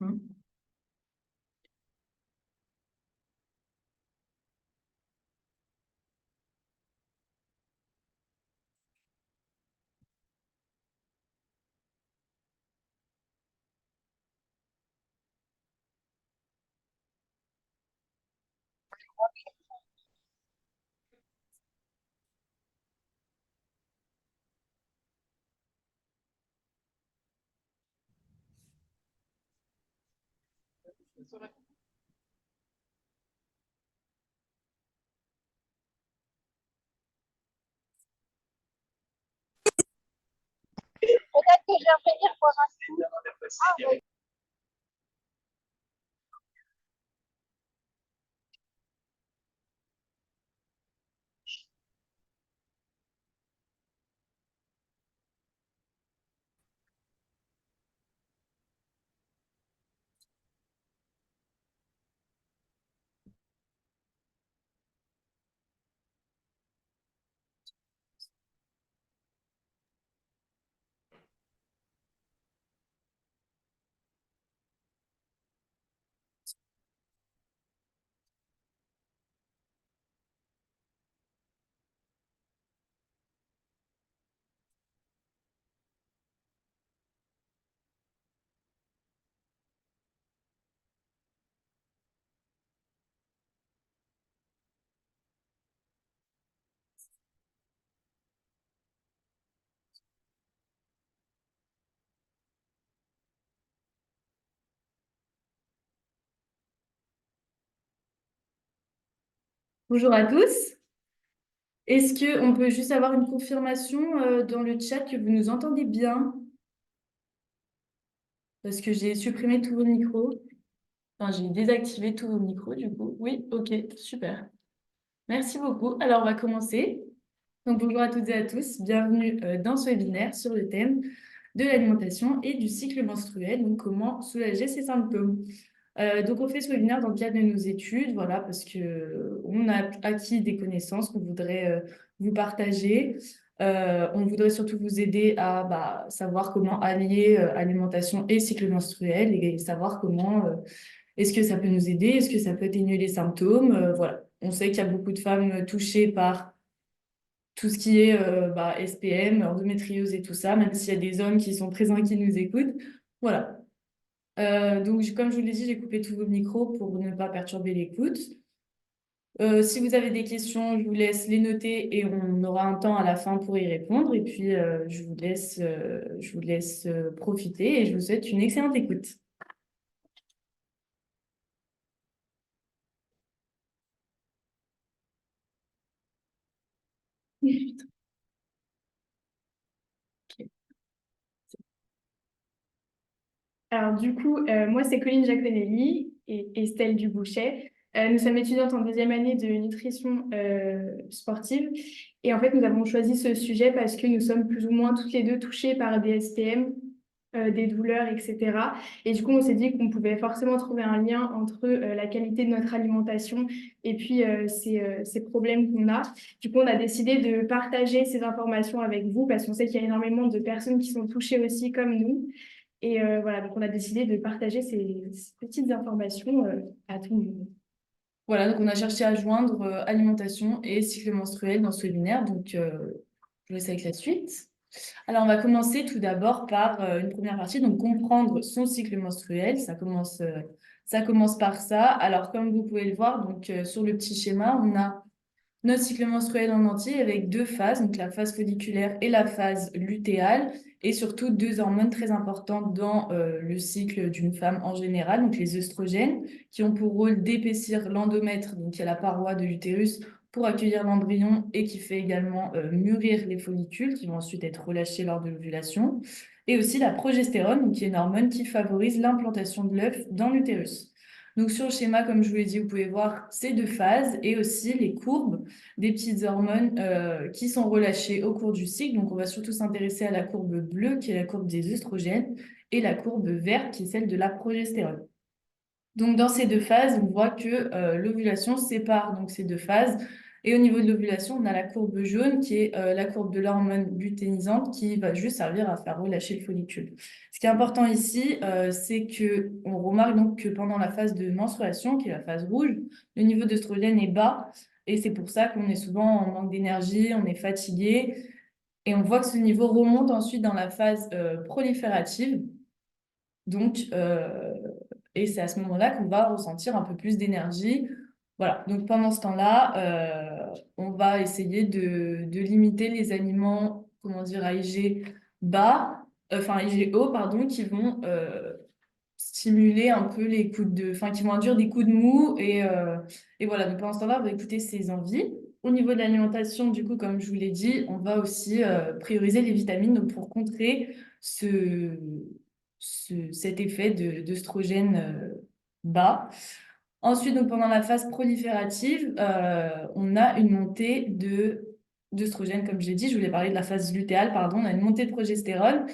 Hmm. Peut-être que je vais revenir pour un. Bonjour à tous. Est-ce que on peut juste avoir une confirmation dans le chat que vous nous entendez bien? Parce que j'ai supprimé tous vos micros. Enfin, j'ai désactivé tous vos micros du coup. Oui, ok, super. Merci beaucoup. Alors, on va commencer. Donc, bonjour à toutes et à tous. Bienvenue dans ce webinaire sur le thème de l'alimentation et du cycle menstruel. Donc, comment soulager ces symptômes. Donc, on fait ce webinaire dans le cadre de nos études, voilà, parce que on a acquis des connaissances qu'on voudrait vous partager. On voudrait surtout vous aider à savoir comment allier alimentation et cycle menstruel et savoir comment est-ce que ça peut nous aider, est-ce que ça peut atténuer les symptômes. Voilà. On sait qu'il y a beaucoup de femmes touchées par tout ce qui est SPM, endométriose et tout ça, même s'il y a des hommes qui sont présents et qui nous écoutent. Voilà. Donc, comme je vous l'ai dit, j'ai coupé tous vos micros pour ne pas perturber l'écoute. Si vous avez des questions, je vous laisse les noter et on aura un temps à la fin pour y répondre. Et puis, je vous laisse profiter et je vous souhaite une excellente écoute. Alors du coup, moi c'est Colline Giaconelli et Estelle Dubouchet. Nous sommes étudiantes en deuxième année de nutrition sportive et en fait nous avons choisi ce sujet parce que nous sommes plus ou moins toutes les deux touchées par des SPM, des douleurs, etc. Et du coup on s'est dit qu'on pouvait forcément trouver un lien entre la qualité de notre alimentation et puis ces problèmes qu'on a. Du coup on a décidé de partager ces informations avec vous parce qu'on sait qu'il y a énormément de personnes qui sont touchées aussi comme nous. Et voilà, donc on a décidé de partager ces petites informations à tout le monde. Voilà, donc on a cherché à joindre alimentation et cycle menstruel dans ce webinaire. Donc, je vous laisse avec la suite. Alors, on va commencer tout d'abord par une première partie, donc comprendre son cycle menstruel. Ça commence par ça. Alors, comme vous pouvez le voir, donc sur le petit schéma, on a notre cycle menstruel en entier avec deux phases, donc la phase folliculaire et la phase lutéale, et surtout deux hormones très importantes dans le cycle d'une femme en général, donc les œstrogènes, qui ont pour rôle d'épaissir l'endomètre, donc il y a la paroi de l'utérus, pour accueillir l'embryon et qui fait également mûrir les follicules qui vont ensuite être relâchés lors de l'ovulation, et aussi la progestérone, donc qui est une hormone qui favorise l'implantation de l'œuf dans l'utérus. Donc sur le schéma, comme je vous l'ai dit, vous pouvez voir ces deux phases et aussi les courbes des petites hormones qui sont relâchées au cours du cycle. Donc, on va surtout s'intéresser à la courbe bleue, qui est la courbe des œstrogènes, et la courbe verte, qui est celle de la progestérone. Donc, dans ces deux phases, on voit que l'ovulation sépare donc ces deux phases Et au niveau de l'ovulation, on a la courbe jaune qui est la courbe de l'hormone lutéinisante qui va juste servir à faire relâcher le follicule. Ce qui est important ici, c'est que on remarque donc que pendant la phase de menstruation, qui est la phase rouge, le niveau d'œstrogène est bas et c'est pour ça qu'on est souvent en manque d'énergie, on est fatigué et on voit que ce niveau remonte ensuite dans la phase proliférative. Donc, et c'est à ce moment-là qu'on va ressentir un peu plus d'énergie. Voilà, donc pendant ce temps-là, on va essayer de limiter les aliments, comment dire, à IG bas, enfin IG haut, pardon, qui vont stimuler un peu les coups de, enfin qui vont induire des coups de mou et voilà. Donc pendant ce temps-là, on va écouter ses envies. Au niveau de l'alimentation, du coup, comme je vous l'ai dit, on va aussi prioriser les vitamines donc pour contrer cet effet d'œstrogène bas. Ensuite, donc pendant la phase proliférative, on a une montée d'œstrogène, comme j'ai dit. Je voulais parler de la phase lutéale, pardon. On a une montée de progestérone.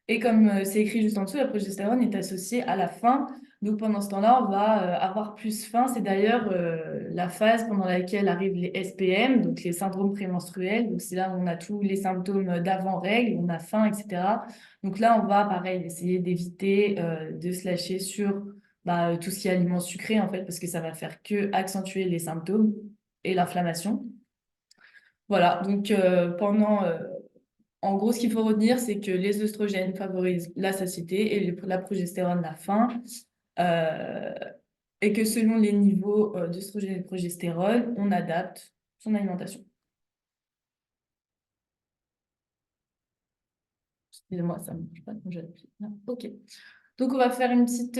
Et comme c'est écrit juste en dessous, la progestérone est associée à la faim. Donc pendant ce temps-là, on va avoir plus faim. C'est d'ailleurs la phase pendant laquelle arrivent les SPM, donc les syndromes prémenstruels. Donc c'est là où on a tous les symptômes d'avant-règle, on a faim, etc. Donc là, on va pareil essayer d'éviter de se lâcher sur tout ce qui est aliments sucrés en fait, parce que ça va faire que accentuer les symptômes et l'inflammation. Voilà, donc en gros, ce qu'il faut retenir, c'est que les œstrogènes favorisent la satiété et la progestérone la faim. Euh, et que selon les niveaux d'œstrogène et de progestérone, on adapte son alimentation. Excusez-moi, ça ne marche pas quand j'appuie. Non, ok. Donc, on va faire une petite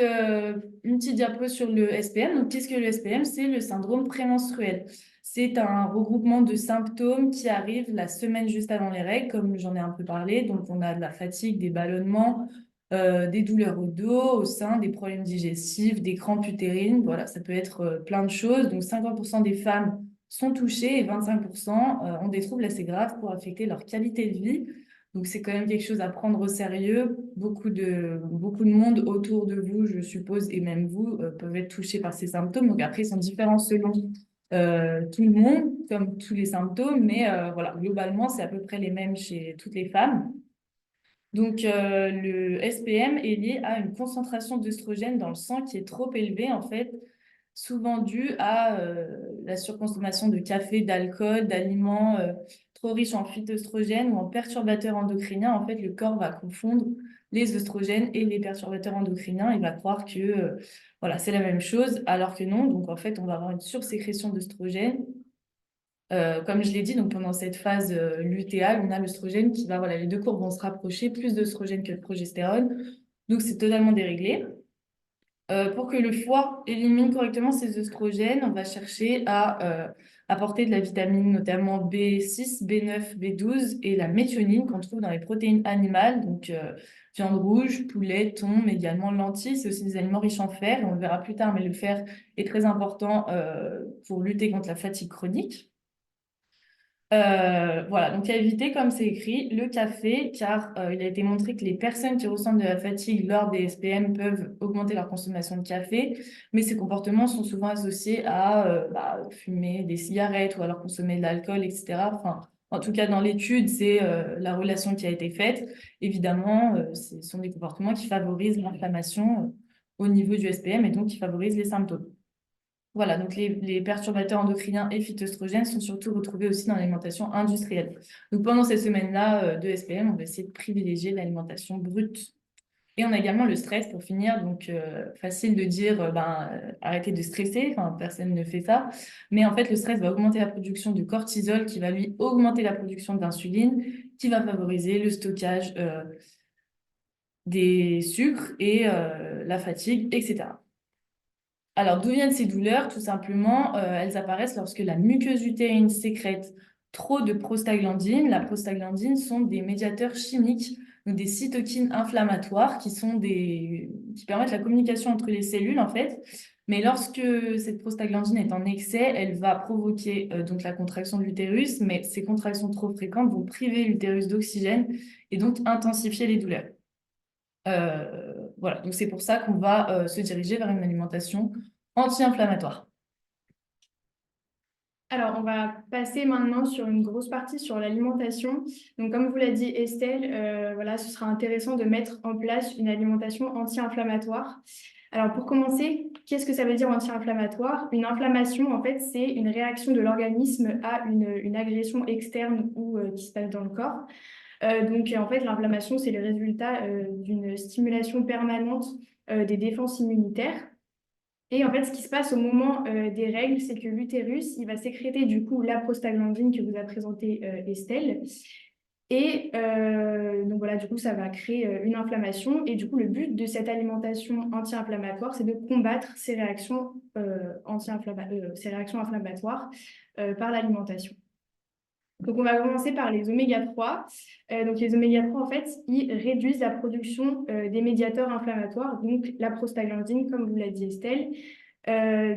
diapo sur le SPM. Donc, qu'est-ce que le SPM? C'est le syndrome prémenstruel. C'est un regroupement de symptômes qui arrivent la semaine juste avant les règles, comme j'en ai un peu parlé. Donc, on a de la fatigue, des ballonnements, des douleurs au dos, au sein, des problèmes digestifs, des crampes utérines. Voilà, ça peut être plein de choses. Donc, 50% des femmes sont touchées et 25% ont des troubles assez graves pour affecter leur qualité de vie. Donc, c'est quand même quelque chose à prendre au sérieux. Beaucoup de monde autour de vous, je suppose, et même vous, peuvent être touchés par ces symptômes. Donc, après, ils sont différents selon tout le monde, comme tous les symptômes, mais voilà, globalement, c'est à peu près les mêmes chez toutes les femmes. Donc, le SPM est lié à une concentration d'œstrogène dans le sang qui est trop élevée, en fait, souvent due à la surconsommation de café, d'alcool, d'aliments trop riches en phytoestrogènes ou en perturbateurs endocriniens. En fait, le corps va confondre les œstrogènes et les perturbateurs endocriniens. Il va croire que voilà, c'est la même chose, alors que non. Donc, en fait, on va avoir une sursécrétion d'œstrogènes comme je l'ai dit, donc pendant cette phase lutéale, on a l'œstrogène qui va, voilà, les deux courbes vont se rapprocher, plus d'œstrogène que de progestérone. Donc, c'est totalement déréglé. Pour que le foie élimine correctement ces œstrogènes, on va chercher à apporter de la vitamine, notamment B6, B9, B12 et la méthionine qu'on trouve dans les protéines animales, donc viande rouge, poulet, thon, mais également lentilles. C'est aussi des aliments riches en fer, et on le verra plus tard, mais le fer est très important pour lutter contre la fatigue chronique. Voilà, donc à éviter, comme c'est écrit, le café, car il a été montré que les personnes qui ressentent de la fatigue lors des SPM peuvent augmenter leur consommation de café, mais ces comportements sont souvent associés à fumer des cigarettes ou alors consommer de l'alcool, etc. Enfin, en tout cas, dans l'étude, c'est la relation qui a été faite. Évidemment, ce sont des comportements qui favorisent l'inflammation au niveau du SPM et donc qui favorisent les symptômes. Voilà, donc les perturbateurs endocriniens et phytoestrogènes sont surtout retrouvés aussi dans l'alimentation industrielle. Donc pendant ces semaines-là de SPM, on va essayer de privilégier l'alimentation brute. Et on a également le stress pour finir. Donc facile de dire arrêtez de stresser, enfin personne ne fait ça. Mais en fait, le stress va augmenter la production de cortisol qui va lui augmenter la production d'insuline, qui va favoriser le stockage des sucres et la fatigue, etc. Alors, d'où viennent ces douleurs? Tout simplement, elles apparaissent lorsque la muqueuse utérine sécrète trop de prostaglandines. La prostaglandine sont des médiateurs chimiques, donc des cytokines inflammatoires qui permettent la communication entre les cellules, en fait. Mais lorsque cette prostaglandine est en excès, elle va provoquer donc la contraction de l'utérus, mais ces contractions trop fréquentes vont priver l'utérus d'oxygène et donc intensifier les douleurs. Voilà, donc c'est pour ça qu'on va se diriger vers une alimentation anti-inflammatoire. Alors, on va passer maintenant sur une grosse partie sur l'alimentation. Donc, comme vous l'a dit Estelle, voilà, ce sera intéressant de mettre en place une alimentation anti-inflammatoire. Alors, pour commencer, qu'est-ce que ça veut dire anti-inflammatoire? Une inflammation, en fait, c'est une réaction de l'organisme à une agression externe ou qui se passe dans le corps. Donc, en fait, l'inflammation, c'est le résultat d'une stimulation permanente des défenses immunitaires. Et en fait, ce qui se passe au moment des règles, c'est que l'utérus, il va sécréter du coup la prostaglandine que vous a présentée Estelle. Et donc voilà, du coup, ça va créer une inflammation. Et du coup, le but de cette alimentation anti-inflammatoire, c'est de combattre ces réactions, ces réactions inflammatoires par l'alimentation. Donc, on va commencer par les oméga 3. Donc, les oméga 3, en fait, ils réduisent la production des médiateurs inflammatoires, donc la prostaglandine, comme vous l'a dit Estelle.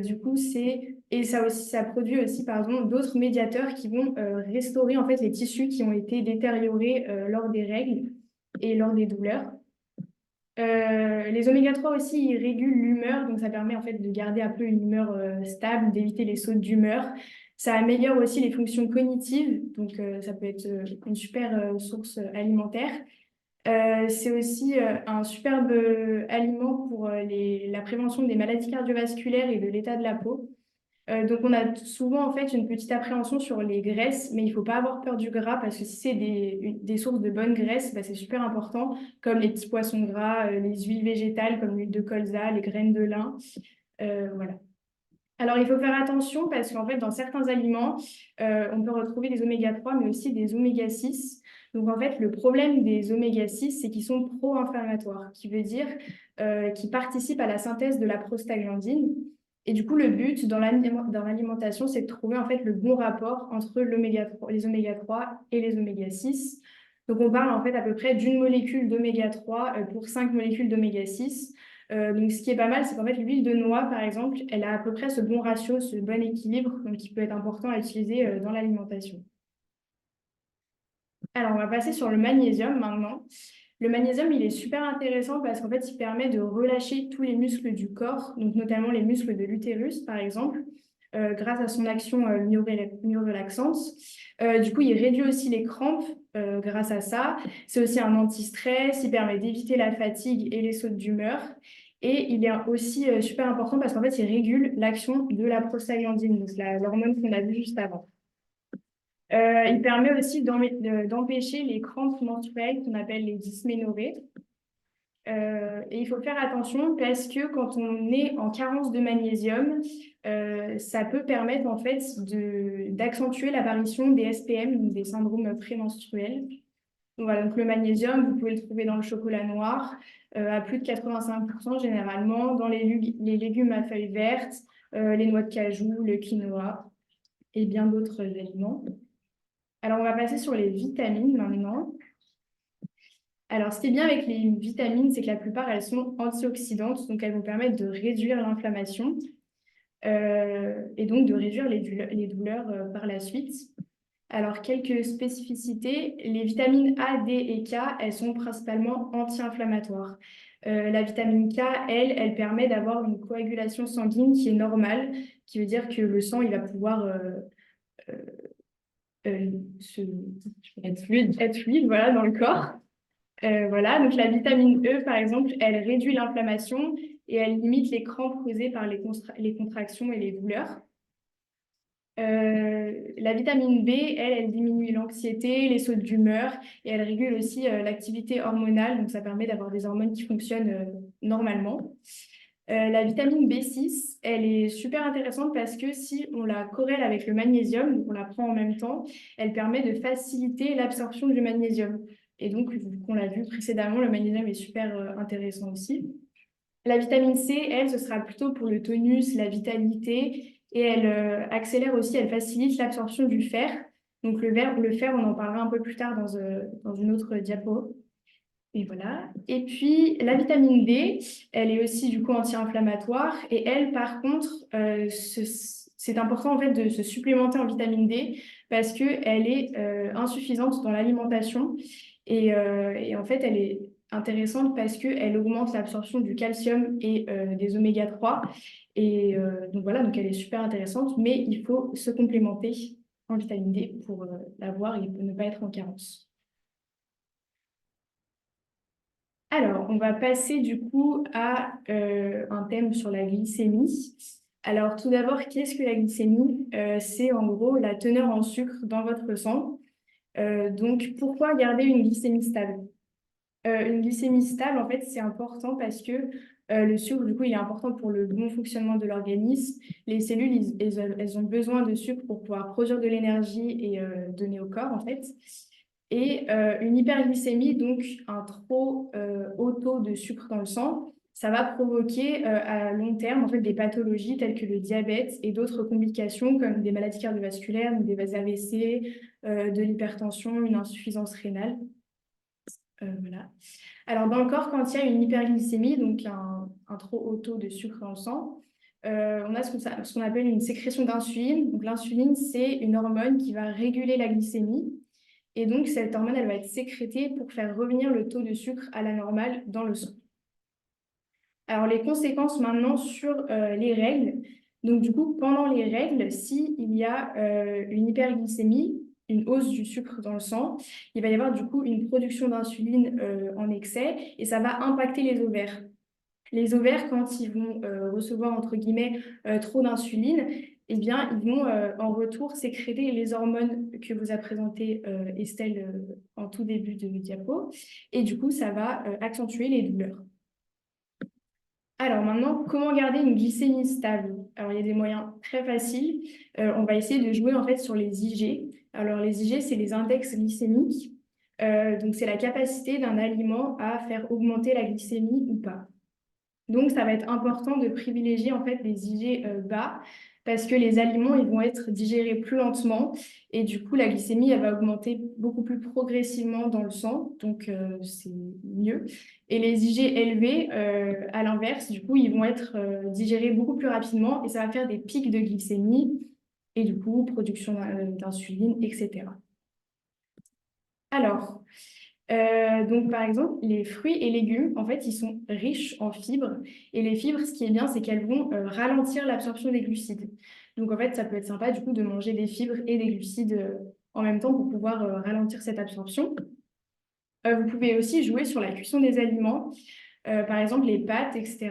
Du coup, et ça aussi, ça produit aussi, pardon, d'autres médiateurs qui vont restaurer en fait les tissus qui ont été détériorés lors des règles et lors des douleurs. Les oméga 3 aussi, ils régulent l'humeur, donc ça permet en fait de garder un peu une humeur stable, d'éviter les sautes d'humeur. Ça améliore aussi les fonctions cognitives, donc ça peut être une super source alimentaire. C'est aussi un superbe aliment pour la prévention des maladies cardiovasculaires et de l'état de la peau. Donc, on a souvent en fait une petite appréhension sur les graisses, mais il ne faut pas avoir peur du gras parce que si c'est des sources de bonnes graisses, bah, c'est super important, comme les petits poissons gras, les huiles végétales comme l'huile de colza, les graines de lin. Voilà. Alors, il faut faire attention parce qu'en fait, dans certains aliments, on peut retrouver des oméga 3, mais aussi des oméga 6. Donc, en fait, le problème des oméga 6, c'est qu'ils sont pro-inflammatoires, qui veut dire qu'ils participent à la synthèse de la prostaglandine. Et du coup, le but dans l'alimentation, c'est de trouver en fait le bon rapport entre les oméga 3 et les oméga 6. Donc, on parle en fait à peu près d'une molécule d'oméga 3 pour 5 molécules d'oméga 6. Donc, ce qui est pas mal, c'est qu'en fait, l'huile de noix, par exemple, elle a à peu près ce bon ratio, ce bon équilibre, donc qui peut être important à utiliser dans l'alimentation. Alors, on va passer sur le magnésium maintenant. Le magnésium, il est super intéressant parce qu'en fait, il permet de relâcher tous les muscles du corps, donc notamment les muscles de l'utérus, par exemple, grâce à son action myorelaxante. Du coup, il réduit aussi les crampes grâce à ça. C'est aussi un anti-stress, il permet d'éviter la fatigue et les sautes d'humeur. Et il est aussi super important parce qu'en fait, il régule l'action de la prostaglandine, donc l'hormone qu'on a vue juste avant. Il permet aussi d'empêcher les crampes menstruelles qu'on appelle les dysménorrhées. Et il faut faire attention parce que quand on est en carence de magnésium, ça peut permettre en fait d'accentuer l'apparition des SPM, donc des syndromes prémenstruels. Donc, voilà, donc le magnésium, vous pouvez le trouver dans le chocolat noir à plus de 85% généralement, dans les légumes à feuilles vertes, les noix de cajou, le quinoa et bien d'autres aliments. Alors, on va passer sur les vitamines maintenant. Alors, ce qui est bien avec les vitamines, c'est que la plupart, elles sont antioxydantes, donc elles vont permettre de réduire l'inflammation et donc de réduire les douleurs par la suite. Alors, quelques spécificités. Les vitamines A, D et K, elles sont principalement anti-inflammatoires. La vitamine K, elle permet d'avoir une coagulation sanguine qui est normale, qui veut dire que le sang, il va pouvoir être fluide, voilà, dans le corps. Voilà, donc la vitamine E, par exemple, elle réduit l'inflammation et elle limite les crampes causées par les contractions et les douleurs. La vitamine B, elle diminue l'anxiété, les sautes d'humeur et elle régule aussi l'activité hormonale, donc ça permet d'avoir des hormones qui fonctionnent normalement. La vitamine B6, elle est super intéressante parce que si on la corrèle avec le magnésium, donc on la prend en même temps, elle permet de faciliter l'absorption du magnésium. Et donc, vu qu'on l'a vu précédemment, le magnésium est super intéressant aussi. La vitamine C, elle, ce sera plutôt pour le tonus, la vitalité, et elle accélère aussi, elle facilite l'absorption du fer. Donc le fer, on en parlera un peu plus tard dans une autre diapo. Et voilà. Et puis la vitamine D, elle est aussi du coup anti-inflammatoire. Et elle, par contre, c'est important en fait de se supplémenter en vitamine D parce qu'elle est insuffisante dans l'alimentation. Et en fait, intéressante parce qu'elle augmente l'absorption du calcium et des oméga 3. Et donc voilà, donc elle est super intéressante, mais il faut se complémenter en vitamine D pour l'avoir et pour ne pas être en carence. Alors, on va passer du coup à un thème sur la glycémie. Alors, tout d'abord, qu'est-ce que la glycémie? C'est en gros la teneur en sucre dans votre sang. Donc, pourquoi garder une glycémie stable? Une glycémie stable, en fait, c'est important parce que le sucre, du coup, il est important pour le bon fonctionnement de l'organisme. Les cellules, elles ont besoin de sucre pour pouvoir produire de l'énergie et donner au corps, en fait. Et une hyperglycémie, donc un trop haut taux de sucre dans le sang, ça va provoquer à long terme en fait, des pathologies telles que le diabète et d'autres complications comme des maladies cardiovasculaires, des AVC, de l'hypertension, une insuffisance rénale. Voilà. Alors, dans le corps, quand il y a une hyperglycémie, donc un trop haut taux de sucre dans le sang, on a ce qu'on appelle une sécrétion d'insuline. Donc, l'insuline, c'est une hormone qui va réguler la glycémie. Et donc, cette hormone, elle va être sécrétée pour faire revenir le taux de sucre à la normale dans le sang. Alors, les conséquences maintenant sur les règles. Donc, du coup, pendant les règles, s'il y a une hyperglycémie, une hausse du sucre dans le sang, il va y avoir du coup une production d'insuline en excès et ça va impacter les ovaires. Les ovaires, quand ils vont recevoir, entre guillemets, trop d'insuline, eh bien, ils vont en retour sécréter les hormones que vous a présentées Estelle en tout début de diapo. Et du coup, ça va accentuer les douleurs. Alors maintenant, comment garder une glycémie stable? Alors, il y a des moyens très faciles. On va essayer de jouer en fait sur les IG. Alors, les IG, c'est les index glycémiques. Donc, c'est la capacité d'un aliment à faire augmenter la glycémie ou pas. Donc, ça va être important de privilégier en fait les IG bas parce que les aliments ils vont être digérés plus lentement et du coup la glycémie elle va augmenter beaucoup plus progressivement dans le sang, donc c'est mieux. Et les IG élevés, à l'inverse, du coup ils vont être digérés beaucoup plus rapidement et ça va faire des pics de glycémie et du coup production d'insuline, etc. Alors, donc, par exemple, les fruits et légumes, en fait, ils sont riches en fibres. Et les fibres, ce qui est bien, c'est qu'elles vont ralentir l'absorption des glucides. Donc, en fait, ça peut être sympa, du coup, de manger des fibres et des glucides en même temps pour pouvoir ralentir cette absorption. Vous pouvez aussi jouer sur la cuisson des aliments. Par exemple, les pâtes, etc.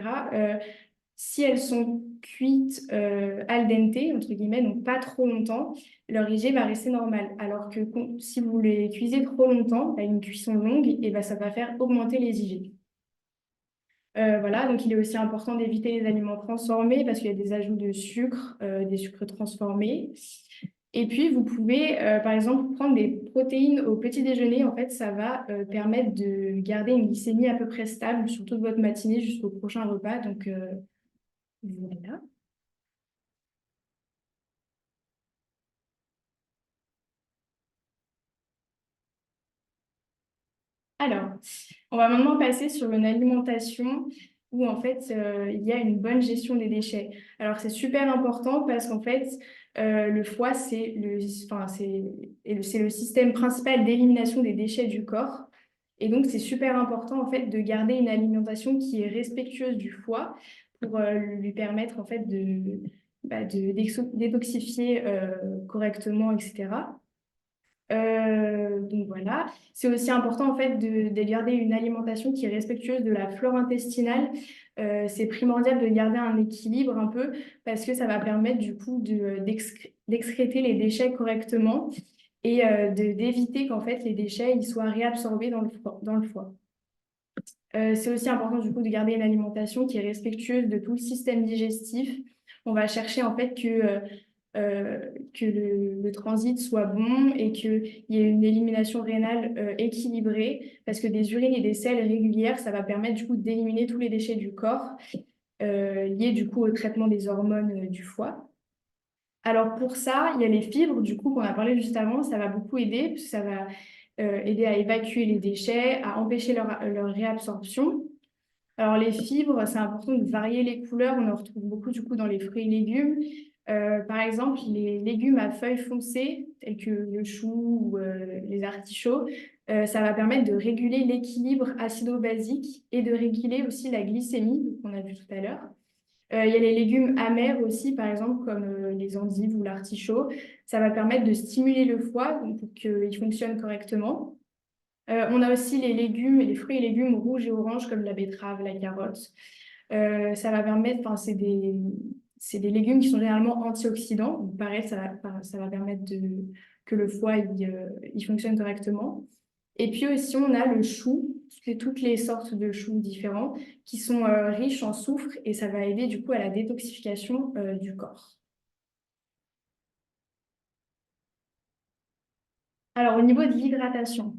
Si elles sont cuites al dente, entre guillemets, donc pas trop longtemps, leur IG va rester normal. Alors que si vous les cuisez trop longtemps, à une cuisson longue, et ben, ça va faire augmenter les IG. Voilà, donc il est aussi important d'éviter les aliments transformés parce qu'il y a des ajouts de sucre, des sucres transformés. Et puis, vous pouvez, par exemple, prendre des protéines au petit déjeuner. En fait, ça va permettre de garder une glycémie à peu près stable sur toute votre matinée jusqu'au prochain repas. Donc, voilà. Alors, on va maintenant passer sur une alimentation où en fait il y a une bonne gestion des déchets. Alors c'est super important parce qu'en fait le foie c'est le système principal d'élimination des déchets du corps. Et donc c'est super important en fait de garder une alimentation qui est respectueuse du foie pour lui permettre en fait de détoxifier correctement, etc. Donc voilà, c'est aussi important en fait de garder une alimentation qui est respectueuse de la flore intestinale. C'est primordial de garder un équilibre un peu parce que ça va permettre du coup d'excréter les déchets correctement et d'éviter qu'en fait les déchets ils soient réabsorbés dans le foie. C'est aussi important du coup de garder une alimentation qui est respectueuse de tout le système digestif. On va chercher en fait que le transit soit bon et qu'il y ait une élimination rénale équilibrée, parce que des urines et des selles régulières, ça va permettre du coup d'éliminer tous les déchets du corps liés du coup au traitement des hormones du foie. Alors pour ça, il y a les fibres, du coup, qu'on a parlé juste avant, ça va beaucoup aider, parce que ça va aider à évacuer les déchets, à empêcher leur réabsorption. Alors, les fibres, c'est important de varier les couleurs. On en retrouve beaucoup du coup dans les fruits et légumes. Par exemple, les légumes à feuilles foncées, tels que le chou ou les artichauts, Ça va permettre de réguler l'équilibre acido-basique et de réguler aussi la glycémie, qu'on a vu tout à l'heure. Il y a les légumes amers aussi, par exemple, comme les endives ou l'artichaut. Ça va permettre de stimuler le foie donc, pour qu'il fonctionne correctement. On a aussi les légumes, les fruits et légumes rouges et oranges comme la betterave, la carotte. Ça va permettre, enfin, c'est des légumes qui sont généralement antioxydants. Donc, pareil, ça va permettre que le foie il fonctionne correctement. Et puis aussi, on a le chou, toutes les sortes de choux différents qui sont riches en soufre et ça va aider du coup à la détoxification du corps. Alors, au niveau de l'hydratation,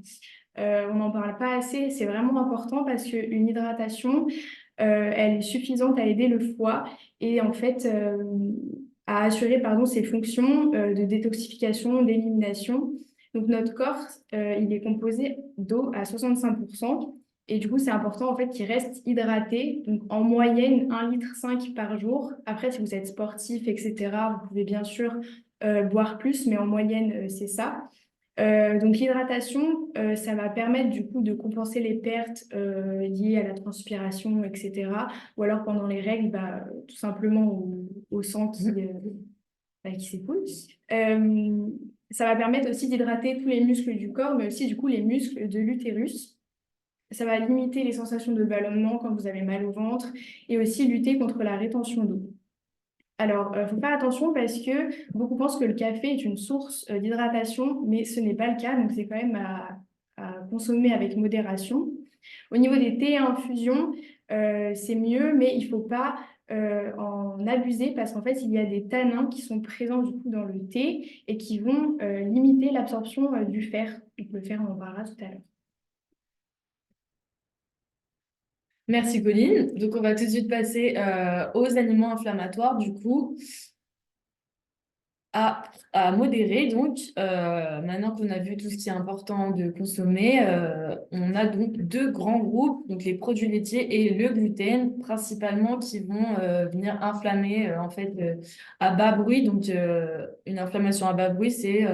on n'en parle pas assez, c'est vraiment important parce qu'une hydratation, elle est suffisante à aider le foie et en fait à assurer pardon, ses fonctions de détoxification, d'élimination. Donc notre corps, il est composé d'eau à 65% et du coup c'est important en fait qu'il reste hydraté. Donc en moyenne 1,5 litre par jour. Après si vous êtes sportif, etc., vous pouvez bien sûr boire plus, mais en moyenne c'est ça. Donc l'hydratation, ça va permettre du coup de compenser les pertes liées à la transpiration, etc. Ou alors pendant les règles, bah, tout simplement au sang qui s'écoule. Euh, Ça va permettre aussi d'hydrater tous les muscles du corps, mais aussi du coup les muscles de l'utérus. Ça va limiter les sensations de ballonnement quand vous avez mal au ventre et aussi lutter contre la rétention d'eau. Alors, il faut faire attention parce que beaucoup pensent que le café est une source d'hydratation, mais ce n'est pas le cas, donc c'est quand même à consommer avec modération. Au niveau des thés et infusions, c'est mieux, mais il ne faut pas en abuser parce qu'en fait, il y a des tanins qui sont présents du coup dans le thé et qui vont limiter l'absorption du fer. Donc, le fer, on en parlera tout à l'heure. Merci Colline. Donc on va tout de suite passer aux aliments inflammatoires du coup. À modérer. Donc, maintenant qu'on a vu tout ce qui est important de consommer, on a donc deux grands groupes, donc les produits laitiers et le gluten, principalement qui vont venir inflammer en fait à bas bruit. Donc, une inflammation à bas bruit, c'est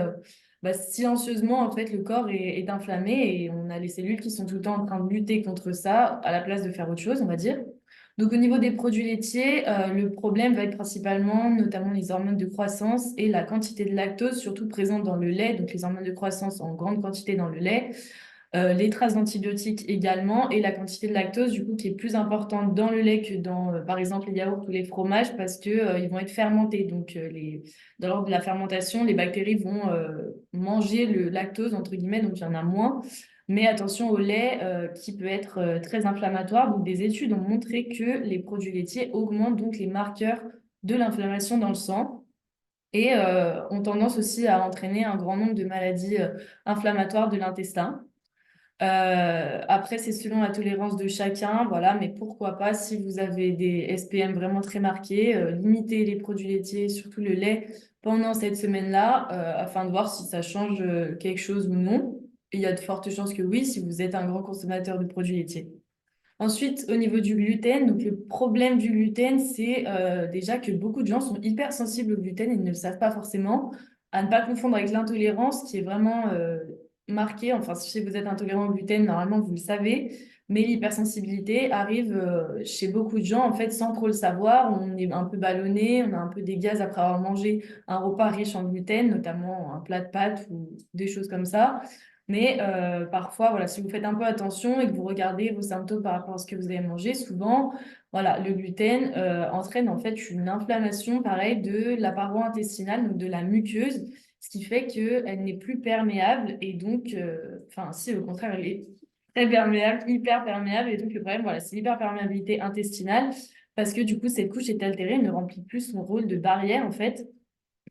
silencieusement en fait le corps est inflammé et on a les cellules qui sont tout le temps en train de lutter contre ça à la place de faire autre chose, on va dire. Donc, au niveau des produits laitiers, le problème va être principalement, notamment les hormones de croissance et la quantité de lactose, surtout présente dans le lait. Donc, les hormones de croissance en grande quantité dans le lait, les traces d'antibiotiques également, et la quantité de lactose, du coup, qui est plus importante dans le lait que dans, par exemple, les yaourts ou les fromages, parce que, ils vont être fermentés. Donc, dans l'ordre de la fermentation, les bactéries vont manger le lactose, entre guillemets, donc il y en a moins. Mais attention au lait qui peut être très inflammatoire. Donc, des études ont montré que les produits laitiers augmentent donc les marqueurs de l'inflammation dans le sang et ont tendance aussi à entraîner un grand nombre de maladies inflammatoires de l'intestin. Après, c'est selon la tolérance de chacun, voilà, mais pourquoi pas, si vous avez des SPM vraiment très marqués, limiter les produits laitiers, surtout le lait, pendant cette semaine-là, afin de voir si ça change quelque chose ou non. Et il y a de fortes chances que oui, si vous êtes un grand consommateur de produits laitiers. Ensuite, au niveau du gluten, donc le problème du gluten, c'est déjà que beaucoup de gens sont hyper sensibles au gluten et ne le savent pas forcément, à ne pas confondre avec l'intolérance qui est vraiment marquée. Enfin, si vous êtes intolérant au gluten, normalement, vous le savez, mais l'hypersensibilité arrive chez beaucoup de gens, en fait, sans trop le savoir. On est un peu ballonné, on a un peu des gaz après avoir mangé un repas riche en gluten, notamment un plat de pâtes ou des choses comme ça. Mais parfois, voilà, si vous faites un peu attention et que vous regardez vos symptômes par rapport à ce que vous avez mangé, souvent, voilà, le gluten entraîne en fait une inflammation, pareil, de la paroi intestinale, donc de la muqueuse, ce qui fait qu'elle n'est plus perméable et donc, enfin, si au contraire, elle est très perméable, hyper perméable, et donc le problème, voilà, c'est l'hyperperméabilité intestinale, parce que du coup, cette couche est altérée, elle ne remplit plus son rôle de barrière, en fait.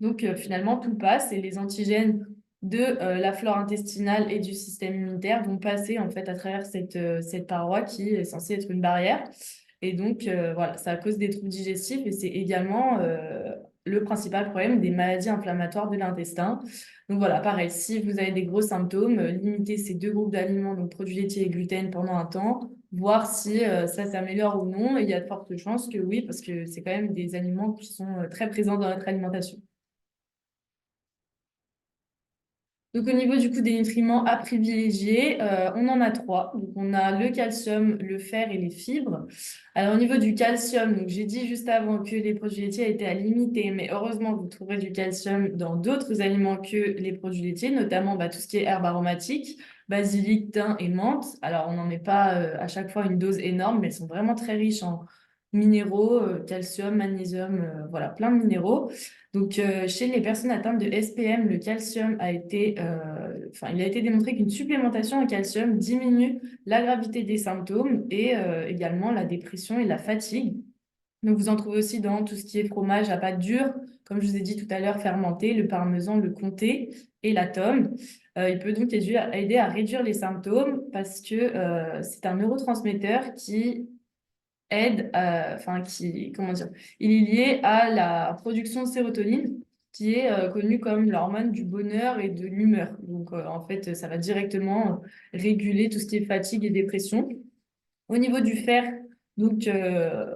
Donc finalement, tout passe et les antigènes de la flore intestinale et du système immunitaire vont passer en fait à travers cette paroi qui est censée être une barrière. Et donc voilà, ça cause des troubles digestifs et c'est également le principal problème des maladies inflammatoires de l'intestin. Donc voilà, pareil, si vous avez des gros symptômes, limitez ces deux groupes d'aliments, donc produits laitiers et gluten, pendant un temps, voir si ça s'améliore ou non. Et il y a de fortes chances que oui, parce que c'est quand même des aliments qui sont très présents dans notre alimentation. Donc, au niveau du coup des nutriments à privilégier, on en a trois. Donc, on a le calcium, le fer et les fibres. Alors, au niveau du calcium, donc j'ai dit juste avant que les produits laitiers étaient à limiter, mais heureusement, vous trouverez du calcium dans d'autres aliments que les produits laitiers, notamment tout ce qui est herbes aromatiques, basilic, thym et menthe. Alors, on n'en met pas à chaque fois une dose énorme, mais elles sont vraiment très riches en minéraux, calcium, magnésium, voilà, plein de minéraux. Donc, chez les personnes atteintes de SPM, le calcium il a été démontré qu'une supplémentation en calcium diminue la gravité des symptômes et également la dépression et la fatigue. Donc, vous en trouvez aussi dans tout ce qui est fromage à pâte dure, comme je vous ai dit tout à l'heure, fermenté, le parmesan, le comté et la tome. Il peut donc aider à réduire les symptômes parce que c'est un neurotransmetteur qui comment dire, il est lié à la production de sérotonine, qui est connue comme l'hormone du bonheur et de l'humeur. Donc, en fait, ça va directement réguler tout ce qui est fatigue et dépression. Au niveau du fer, donc,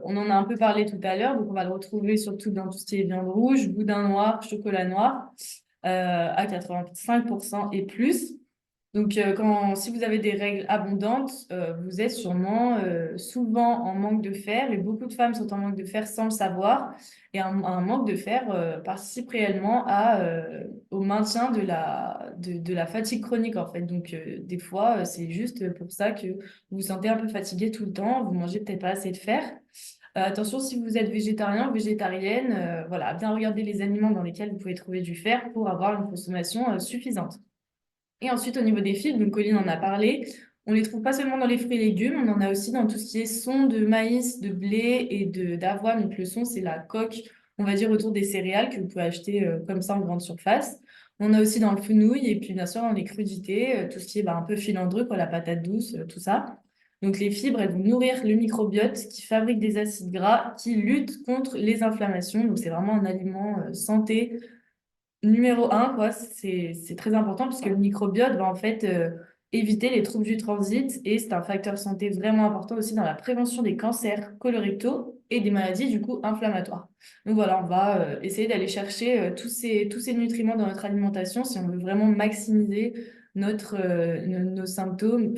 on en a un peu parlé tout à l'heure, donc on va le retrouver surtout dans tout ce qui est viande rouge, boudin noir, chocolat noir, à 85% et plus. Donc, si vous avez des règles abondantes, vous êtes sûrement souvent en manque de fer et beaucoup de femmes sont en manque de fer sans le savoir. Et un manque de fer participe réellement au maintien de la fatigue chronique en fait. Donc, des fois, c'est juste pour ça que vous vous sentez un peu fatigué tout le temps, vous mangez peut-être pas assez de fer. Attention, si vous êtes végétarien ou végétarienne, voilà, bien regarder les aliments dans lesquels vous pouvez trouver du fer pour avoir une consommation suffisante. Et ensuite, au niveau des fibres, donc Colline en a parlé, on les trouve pas seulement dans les fruits et légumes, on en a aussi dans tout ce qui est son de maïs, de blé et d'avoine. Donc le son, c'est la coque, on va dire, autour des céréales que vous pouvez acheter comme ça en grande surface. On a aussi dans le fenouil et puis bien sûr dans les crudités, tout ce qui est un peu filandreux, quoi, la patate douce, tout ça. Donc les fibres, elles vont nourrir le microbiote qui fabrique des acides gras qui luttent contre les inflammations. Donc c'est vraiment un aliment santé numéro un, quoi, c'est très important parce que le microbiote va en fait éviter les troubles du transit et c'est un facteur santé vraiment important aussi dans la prévention des cancers colorectaux et des maladies du coup inflammatoires. Donc voilà, on va essayer d'aller chercher tous ces nutriments dans notre alimentation si on veut vraiment maximiser nos symptômes,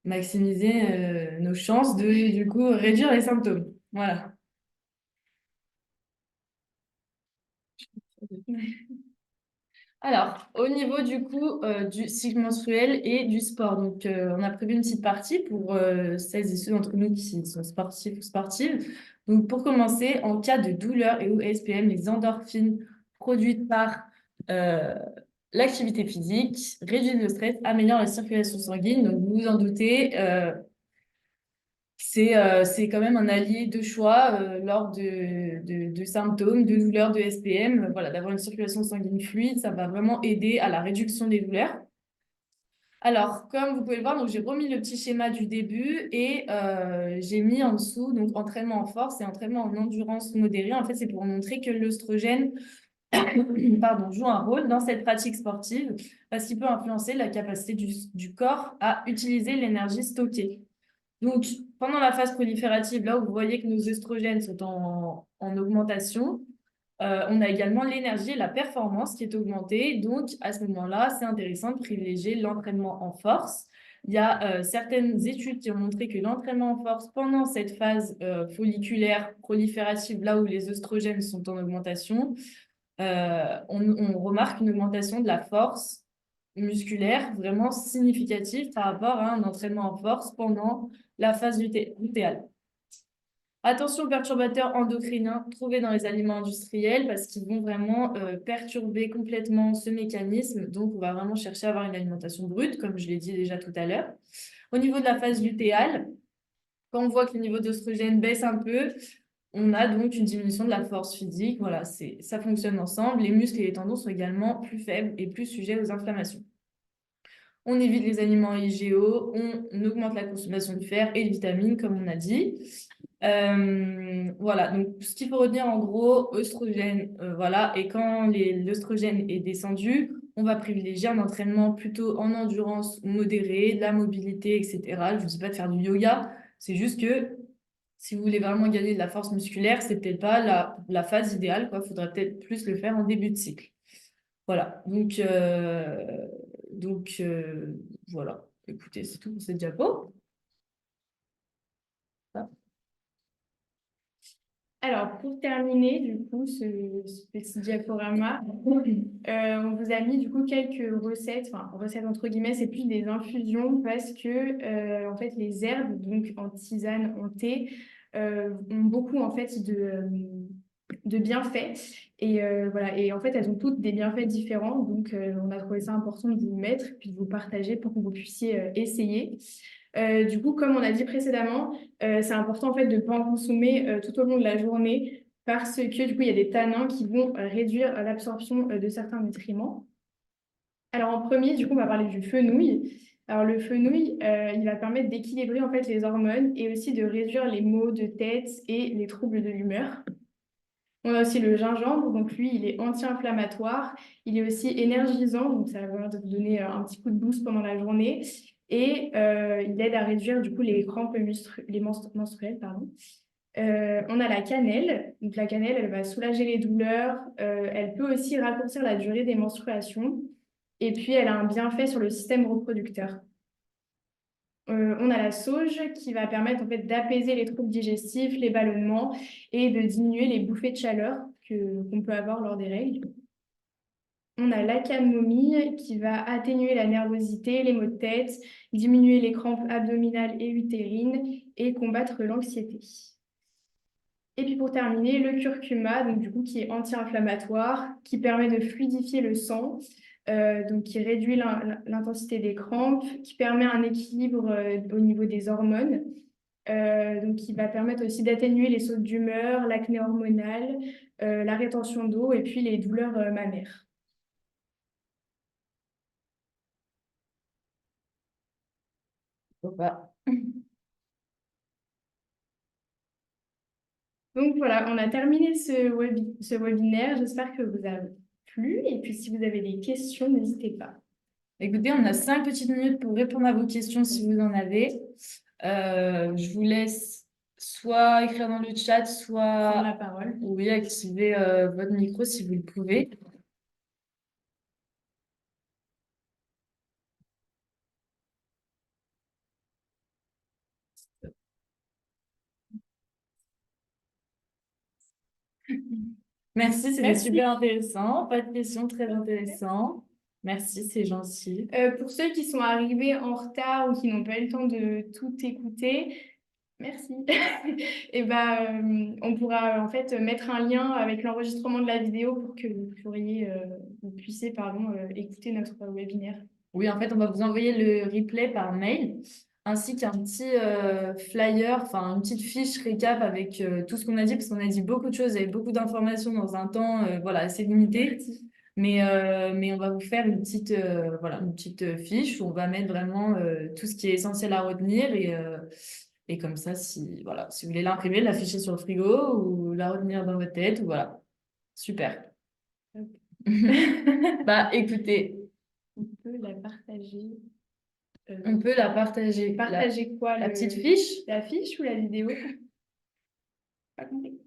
maximiser nos chances de du coup réduire les symptômes. Voilà. Alors, au niveau du coup du cycle menstruel et du sport, donc on a prévu une petite partie pour celles et ceux d'entre nous qui sont sportifs ou sportives. Donc pour commencer, en cas de douleur et ou SPM, les endorphines produites par euh, l'activité physique réduisent le stress, améliorent la circulation sanguine. Donc vous vous en doutez, c'est quand même un allié de choix lors de symptômes, de douleurs, de SPM. Voilà, d'avoir une circulation sanguine fluide, ça va vraiment aider à la réduction des douleurs. Alors, comme vous pouvez le voir, donc j'ai remis le petit schéma du début et j'ai mis en dessous donc entraînement en force et entraînement en endurance modérée. En fait, c'est pour montrer que l'œstrogène joue un rôle dans cette pratique sportive parce qu'il peut influencer la capacité du corps à utiliser l'énergie stockée. Donc, pendant la phase proliférative, là où vous voyez que nos œstrogènes sont en augmentation, on a également l'énergie et la performance qui est augmentée. Donc, à ce moment-là, c'est intéressant de privilégier l'entraînement en force. Il y a certaines études qui ont montré que l'entraînement en force pendant cette phase folliculaire proliférative, là où les œstrogènes sont en augmentation, on remarque une augmentation de la force musculaire vraiment significative par rapport à un entraînement en force pendant la phase lutéale. Attention aux perturbateurs endocriniens trouvés dans les aliments industriels parce qu'ils vont vraiment perturber complètement ce mécanisme. Donc, on va vraiment chercher à avoir une alimentation brute, comme je l'ai dit déjà tout à l'heure. Au niveau de la phase lutéale, quand on voit que le niveau d'œstrogène baisse un peu, on a donc une diminution de la force physique. Voilà, ça fonctionne ensemble. Les muscles et les tendons sont également plus faibles et plus sujets aux inflammations. On évite les aliments IGO, on augmente la consommation de fer et de vitamines, comme on a dit. Voilà, donc ce qu'il faut retenir en gros, œstrogène, voilà, et quand l'œstrogène est descendu, on va privilégier un entraînement plutôt en endurance modérée, de la mobilité, etc. Je ne vous dis pas de faire du yoga, c'est juste que si vous voulez vraiment gagner de la force musculaire, c'est peut-être pas la phase idéale, quoi. Il faudrait peut-être plus le faire en début de cycle. Voilà, voilà. Écoutez, c'est tout pour cette diapo. Alors, pour terminer, du coup, ce petit diaporama, on vous a mis, du coup, quelques recettes, enfin, recettes entre guillemets, c'est plus des infusions parce que, en fait, les herbes, donc en tisane, en thé, ont beaucoup, en fait, de bienfaits. Et voilà, et en fait, elles ont toutes des bienfaits différents. Donc, on a trouvé ça important de vous mettre, puis de vous partager pour que vous puissiez essayer. Du coup, comme on a dit précédemment, c'est important en fait de ne pas en consommer tout au long de la journée parce que du coup, il y a des tanins qui vont réduire l'absorption de certains nutriments. Alors en premier, du coup, on va parler du fenouil. Alors le fenouil, il va permettre d'équilibrer en fait les hormones et aussi de réduire les maux de tête et les troubles de l'humeur. On a aussi le gingembre, donc lui, il est anti-inflammatoire, il est aussi énergisant, donc ça va vraiment vous donner un petit coup de boost pendant la journée, et il aide à réduire du coup les crampes menstruelles, pardon. On a la cannelle, donc la cannelle, elle va soulager les douleurs, elle peut aussi raccourcir la durée des menstruations, et puis elle a un bienfait sur le système reproducteur. On a la sauge qui va permettre en fait d'apaiser les troubles digestifs, les ballonnements et de diminuer les bouffées de chaleur qu'on peut avoir lors des règles. On a la camomille qui va atténuer la nervosité, les maux de tête, diminuer les crampes abdominales et utérines et combattre l'anxiété. Et puis pour terminer, le curcuma, donc du coup qui est anti-inflammatoire, qui permet de fluidifier le sang, donc qui réduit l'intensité des crampes, qui permet un équilibre au niveau des hormones, donc qui va permettre aussi d'atténuer les sautes d'humeur, l'acné hormonal, la rétention d'eau et puis les douleurs mammaires. Faut pas. Donc voilà, on a terminé ce webinaire. J'espère que vous avez plu. Et puis si vous avez des questions, n'hésitez pas. Écoutez, on a 5 petites minutes pour répondre à vos questions si vous en avez. Je vous laisse soit écrire dans le chat, Prendre la soit parole. oui, activer votre micro si vous le pouvez. Merci, c'était Merci. super intéressant. Pas de questions, très intéressant. Merci, c'est gentil. Pour ceux qui sont arrivés en retard ou qui n'ont pas eu le temps de tout écouter, merci. Et ben, on pourra en fait mettre un lien avec l'enregistrement de la vidéo pour que vous puissiez écouter notre webinaire. Oui, en fait, on va vous envoyer le replay par mail, ainsi qu'un petit flyer, enfin une petite fiche récap avec tout ce qu'on a dit, parce qu'on a dit beaucoup de choses, il y avait beaucoup d'informations dans un temps voilà, assez limité. Mais on va vous faire une petite fiche où on va mettre vraiment tout ce qui est essentiel à retenir et comme ça, si vous voulez l'imprimer, l'afficher sur le frigo ou la retenir dans votre tête, ou voilà. Super. Bah écoutez, On peut la partager. on peut la partager. Partager quoi? La petite fiche? La fiche ou la vidéo? Pas compris.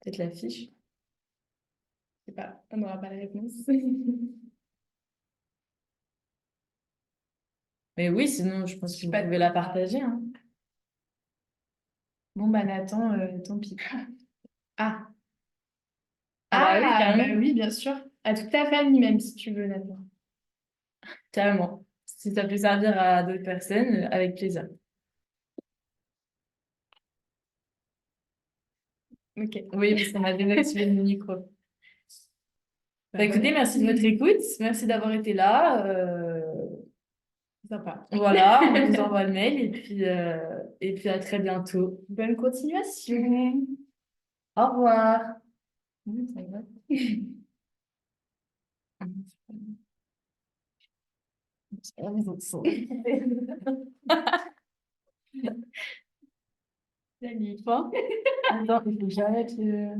Peut-être la fiche. Je sais pas, on n'aura pas la réponse. Mais oui, sinon, je pense que vous pouvez la partager. Hein. Bon, bah Nathan, tant pis. Ah, Ah bah oui, carrément. bah oui, bien sûr. À toute ta famille, même si tu veux, Nathan. Carrément. Si ça peut servir à d'autres personnes, avec plaisir. Ok. Oui, parce qu'on a désactivé le micro. Bah, écoutez, voilà. merci de votre écoute. Merci d'avoir été là. Sympa. Voilà, on vous envoie le mail et puis à très bientôt. Bonne continuation. Au revoir. Ça va. Salut. Attends, il faut que j'arrête le...